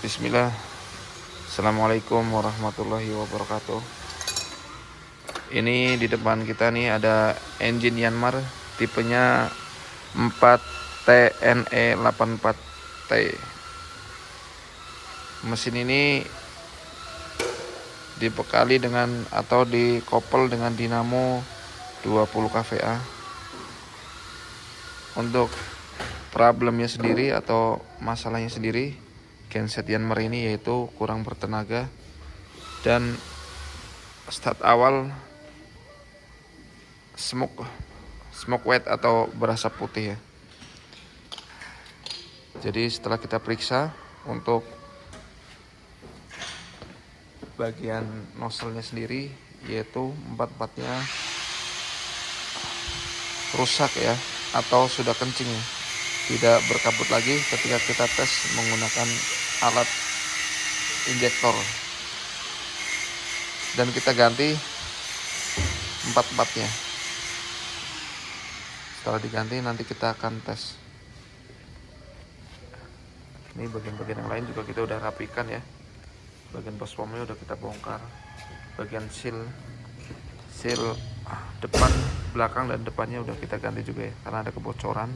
Bismillah. Assalamualaikum warahmatullahi wabarakatuh. Ini di depan kita nih ada engine Yanmar tipenya 4TNE84T. Mesin ini dibekali dengan atau dikopel dengan dinamo 20 kVA. Untuk problemnya sendiri atau masalahnya sendiri, genset Yanmar ini yaitu kurang bertenaga dan start awal smoke wet atau berasap putih ya. Jadi setelah kita periksa untuk bagian nozzle-nya sendiri, yaitu empat-empatnya rusak ya, atau sudah kencing ya, tidak berkabut lagi ketika kita tes menggunakan alat injektor. Dan kita ganti empat-empatnya. Setelah diganti nanti kita akan tes. Ini bagian-bagian yang lain juga kita udah rapikan ya. Bagian bospomnya udah kita bongkar. Bagian seal depan, belakang dan depannya udah kita ganti juga ya, karena ada kebocoran.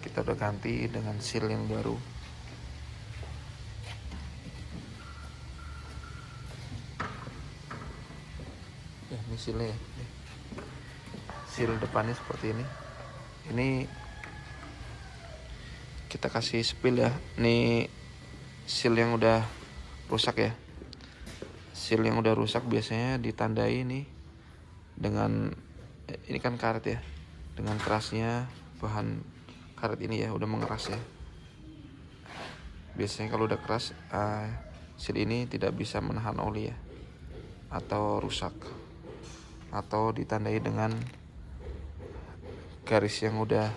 Kita udah ganti dengan seal yang baru. Ya, ini sealnya ya. Seal depannya seperti ini. Ini kita kasih spill ya. Ini seal yang udah rusak ya. Seal yang udah rusak biasanya ditandai nih dengan ini kan karet ya, dengan kerasnya bahan karet ini ya, udah mengeras ya. Biasanya kalau udah keras seal ini tidak bisa menahan oli ya, atau rusak, atau ditandai dengan garis yang udah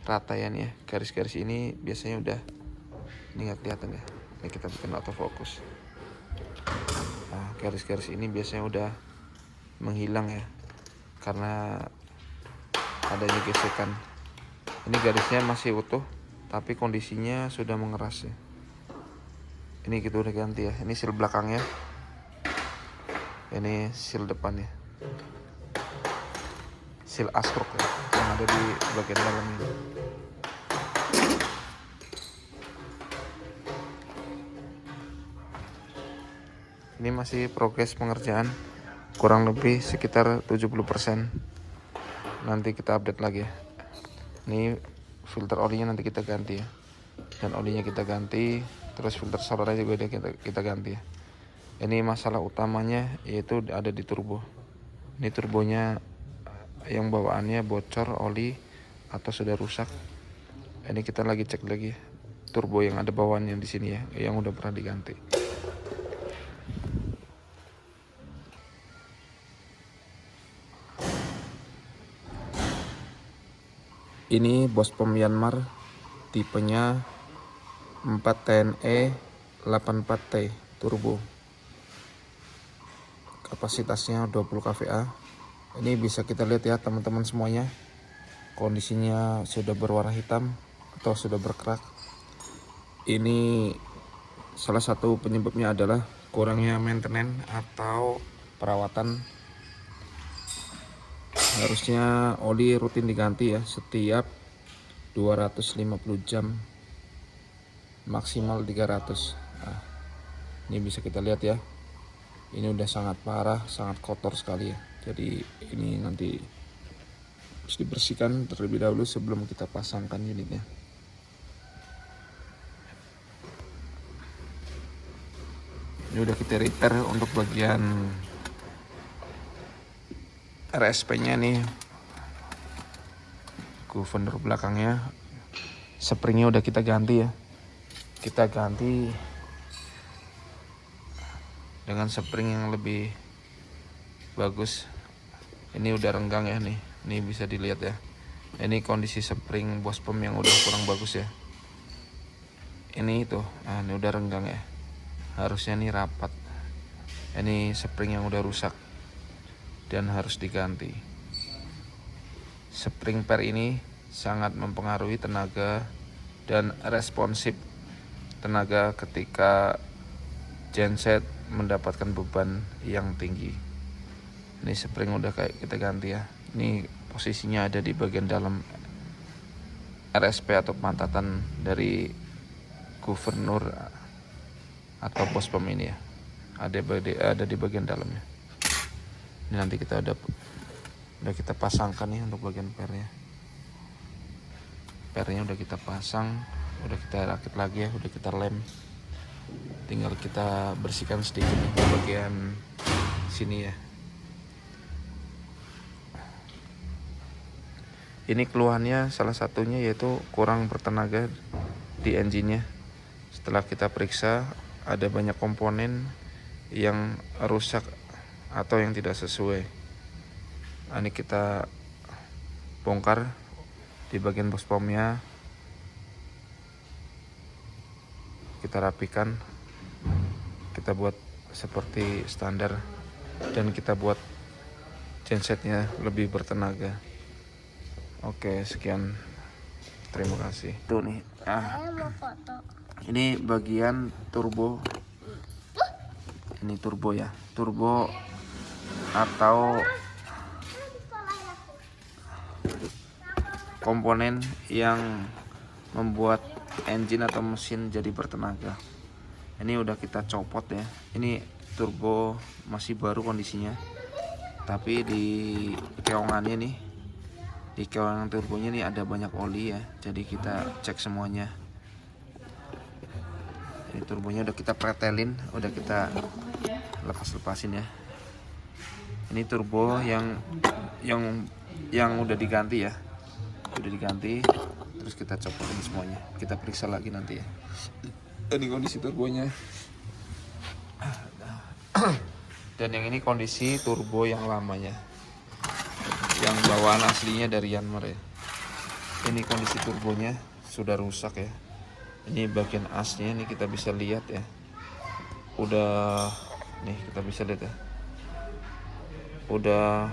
rata ya nih ya. Garis-garis ini biasanya udah, ini nggak kelihatan ya, ini kita bikin autofocus. Nah, garis-garis ini biasanya udah menghilang ya, karena adanya gesekan. Ini garisnya masih utuh tapi kondisinya sudah mengeras ya. Ini kita udah ganti ya. Ini seal belakangnya, ini seal depannya, seal askruk ya, yang ada di bagian dalam ini. Ini masih progres pengerjaan, kurang lebih sekitar 70%. Nanti kita update lagi ya. Ini filter olinya nanti kita ganti ya, dan olinya kita ganti, terus filter salurannya juga kita ganti ya. Ini masalah utamanya yaitu ada di turbo. Ini turbonya yang bawaannya bocor oli atau sudah rusak. Ini kita lagi cek lagi ya, turbo yang ada bawaannya di sini ya, yang udah pernah diganti. Ini bospom Yanmar tipenya 4TNE84T turbo. Kapasitasnya 20 kVA. Ini bisa kita lihat ya teman-teman semuanya. Kondisinya sudah berwarna hitam atau sudah berkerak. Ini salah satu penyebabnya adalah kurangnya maintenance atau perawatan. Harusnya oli rutin diganti ya, setiap 250 jam, maksimal 300. Nah, ini bisa kita lihat ya, ini udah sangat parah, sangat kotor sekali ya. Jadi ini nanti harus dibersihkan terlebih dahulu sebelum kita pasangkan unitnya. Ini udah kita repair untuk bagian RSP-nya nih, governor belakangnya, springnya udah kita ganti ya. Kita ganti dengan spring yang lebih bagus. Ini udah renggang ya nih, ini bisa dilihat ya. Ini kondisi spring bospom yang udah kurang bagus ya. Ini itu, nah ini udah renggang ya. Harusnya ini rapat. Ini spring yang udah rusak dan harus diganti. Spring pair ini sangat mempengaruhi tenaga dan responsif tenaga ketika genset mendapatkan beban yang tinggi. Ini spring udah kayak kita ganti ya. Ini posisinya ada di bagian dalam RSP atau pantatan dari gubernur atau bos pem ini ya. Ada di bagian dalamnya. Ini nanti kita udah kita pasangkan nih untuk bagian pernya. Pernya udah kita pasang, udah kita rakit lagi ya, udah kita lem. Tinggal kita bersihkan sedikit nih di bagian sini ya. Ini keluhannya salah satunya yaitu kurang bertenaga di engine-nya. Setelah kita periksa ada banyak komponen yang rusak atau yang tidak sesuai. Nah, ini kita bongkar di bagian box pomnya, kita rapikan, kita buat seperti standar, dan kita buat gensetnya lebih bertenaga. Oke, sekian, terima kasih. Tuh nih, ini bagian turbo. Ini turbo ya, turbo atau komponen yang membuat engine atau mesin jadi bertenaga. Ini udah kita copot ya. Ini turbo masih baru kondisinya, tapi di keongannya nih, di keongan turbonya nih ada banyak oli ya. Jadi kita cek semuanya. Ini turbonya udah kita pretelin, udah kita lepasin ya. Ini turbo yang udah diganti ya, udah diganti. Terus kita copotin semuanya, kita periksa lagi nanti ya. Ini kondisi turbonya. Dan yang ini kondisi turbo yang lamanya, yang bawaan aslinya dari Yanmar ya. Ini kondisi turbonya sudah rusak ya. Ini bagian asnya, ini kita bisa lihat ya. Udah nih, kita bisa lihat ya. Udah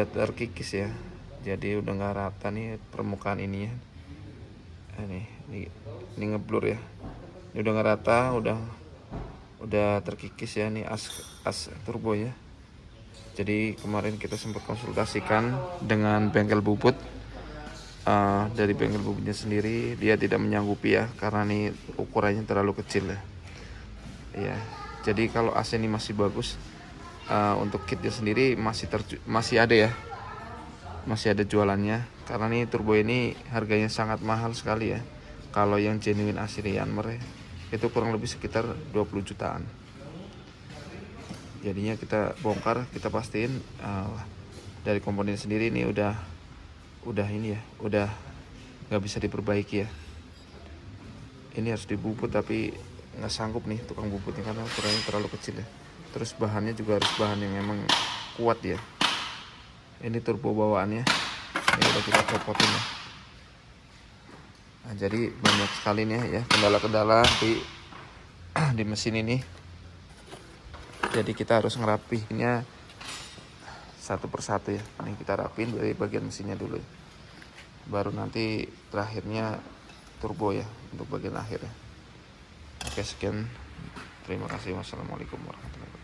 terkikis ya. Jadi udah nggak rata nih permukaan ini ya. Ini ngeblur ya. Ini udah nggak rata, udah terkikis ya. Ini as turbo ya. Jadi kemarin kita sempat konsultasikan dengan bengkel bubut. Dari bengkel bubutnya sendiri dia tidak menyanggupi ya, karena ini ukurannya terlalu kecil ya. Ya, jadi kalau AC ini masih bagus, untuk kitnya sendiri masih ada ya, masih ada jualannya. Karena nih turbo ini harganya sangat mahal sekali ya. Kalau yang genuine asli Yanmar ya, itu kurang lebih sekitar 20 jutaan. Jadinya kita bongkar, kita pastiin dari komponen sendiri ini udah ini ya, udah nggak bisa diperbaiki ya. Ini harus dibubut tapi nggak sanggup nih tukang bubutnya karena ukurannya terlalu kecil ya. Terus bahannya juga harus bahan yang emang kuat ya. Ini turbo bawaannya, ini udah kita copotin ya. Nah, jadi banyak sekali nih ya kendala-kendala di mesin ini. Jadi kita harus ngerapihinnya satu persatu ya. Ini kita rapiin dari bagian mesinnya dulu ya. Baru nanti terakhirnya turbo ya, untuk bagian akhir ya. Oke, sekian, terima kasih. Wassalamualaikum warahmatullahi wabarakatuh.